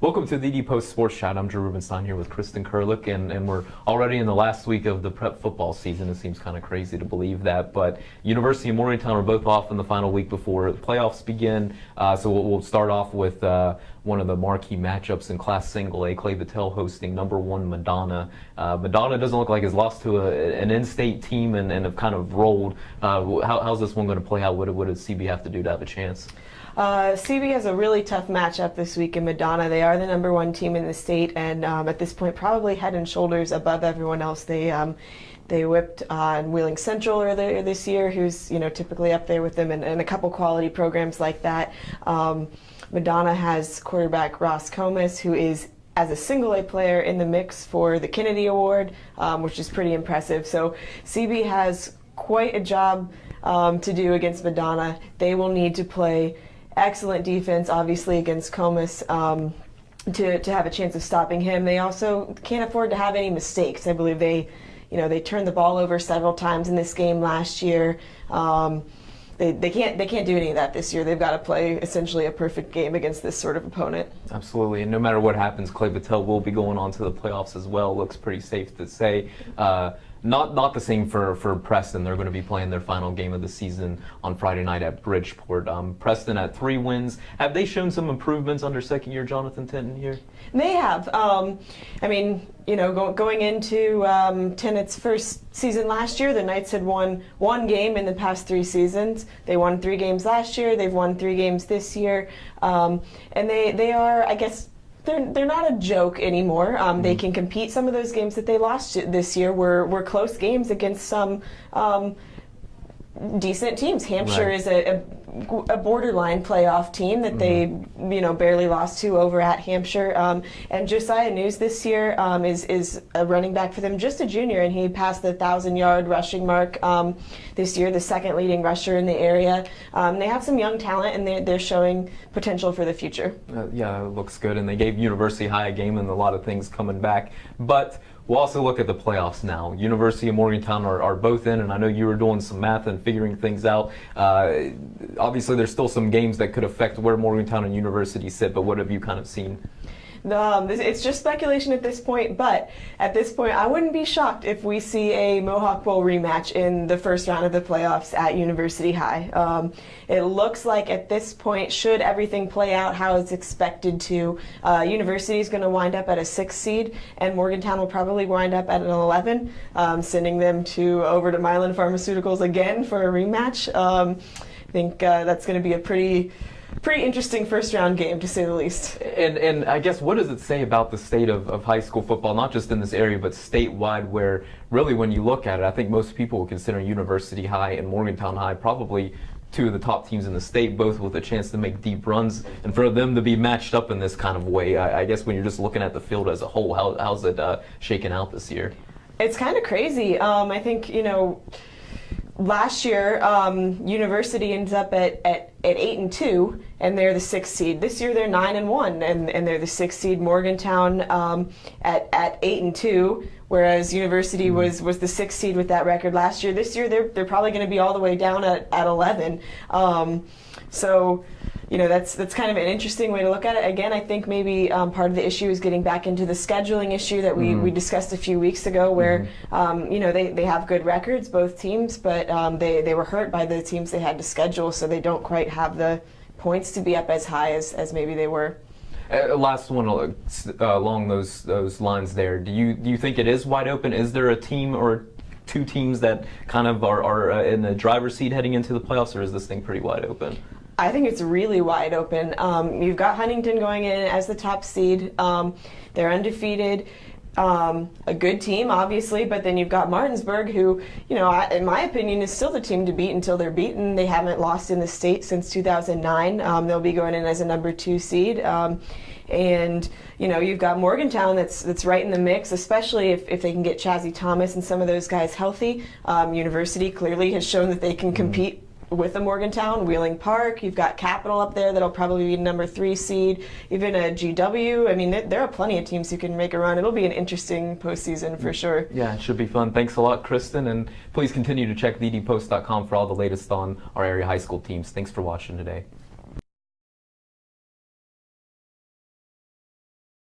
Welcome to the TheDPost Sports Chat. I'm Drew Rubenstein here with Kristen Kurlick, and we're already in the last week of the prep football season. It seems kind of crazy to believe that, but University and Morgantown are both off in the final week before the playoffs begin. So we'll start off with one of the marquee matchups in Class Single A. Clay Battelle hosting #1 Madonna. Madonna doesn't look like it's lost to an in-state team and have kind of rolled. How's this one going to play out? What does CB have to do to have a chance? CB has a really tough matchup this week in Madonna. They are the #1 team in the state, and at this point probably head and shoulders above everyone else. They whipped on Wheeling Central earlier this year, who's typically up there with them, and a couple quality programs like that. Madonna has quarterback Ross Comas, who is, as a single A player, in the mix for the Kennedy Award, which is pretty impressive. So CB has quite a job to do against Madonna. They will need to play excellent defense, obviously, against Comas to have a chance of stopping him. They also can't afford to have any mistakes. I believe they turned the ball over several times in this game last year. They can't do any of that this year. They've got to play essentially a perfect game against this sort of opponent. Absolutely, and no matter what happens, Clay Battelle will be going on to the playoffs as well. Looks pretty safe to say. Not the same for Preston. They're going to be playing their final game of the season on Friday night at Bridgeport. Preston at 3 wins. Have they shown some improvements under second-year Jonathan Tinton here? They have. Going into Tennant's first season last year, the Knights had won 1 game in the past 3 seasons. They won 3 games last year. They've won 3 games this year. And they are, I guess, they're not a joke anymore. They can compete. Some of those games that they lost this year were close games against some decent teams. Hampshire is a borderline playoff team that they barely lost to over at Hampshire. And Josiah News this year is a running back for them, just a junior, and he passed the 1,000-yard rushing mark this year, the second leading rusher in the area. They have some young talent, and they're showing potential for the future. Yeah, it looks good, and they gave University High a game and a lot of things coming back. But we'll also look at the playoffs now. University and Morgantown are both in, and I know you were doing some math and figuring things out. Obviously, there's still some games that could affect where Morgantown and University sit, but what have you kind of seen? It's just speculation at this point, but at this point, I wouldn't be shocked if we see a Mohawk Bowl rematch in the first round of the playoffs at University High. It looks like at this point, should everything play out how it's expected to, University is going to wind up at a 6 seed, and Morgantown will probably wind up at an 11, sending them over to Mylan Pharmaceuticals again for a rematch. I think that's going to be a pretty interesting first round game, to say the least. And I guess, what does it say about the state of high school football, not just in this area but statewide, where really when you look at it, I think most people would consider University High and Morgantown High probably 2 of the top teams in the state, both with a chance to make deep runs, and for them to be matched up in this kind of way, I guess when you're just looking at the field as a whole, how's it shaking out this year? It's kind of crazy. I think last year, University ends up at 8-2, and they're the 6th seed. This year they're 9-1, and they're the 6th seed. Morgantown at 8-2, whereas University was the 6th seed with that record last year. This year they're probably going to be all the way down at 11. So that's kind of an interesting way to look at it. Again, I think maybe part of the issue is getting back into the scheduling issue that we discussed a few weeks ago, where they have good records, both teams, but they were hurt by the teams they had to schedule, so they don't quite have the points to be up as high as maybe they were. Last one along those lines there. Do you think it is wide open? Is there a team or 2 teams that kind of are in the driver's seat heading into the playoffs, or is this thing pretty wide open? I think it's really wide open. You've got Huntington going in as the top seed. They're undefeated. A good team, obviously, but then you've got Martinsburg, who, in my opinion, is still the team to beat until they're beaten. They haven't lost in the state since 2009. They'll be going in as a #2 seed. And you've got Morgantown that's right in the mix, especially if they can get Chazzy Thomas and some of those guys healthy. University clearly has shown that they can compete with a Morgantown. Wheeling Park, you've got Capital up there that'll probably be #3 seed, even a GW. I mean, there are plenty of teams who can make a run. It'll be an interesting postseason for sure. Yeah, it should be fun. Thanks a lot, Kristen, and please continue to check TheDPost.com for all the latest on our area high school teams. Thanks for watching today.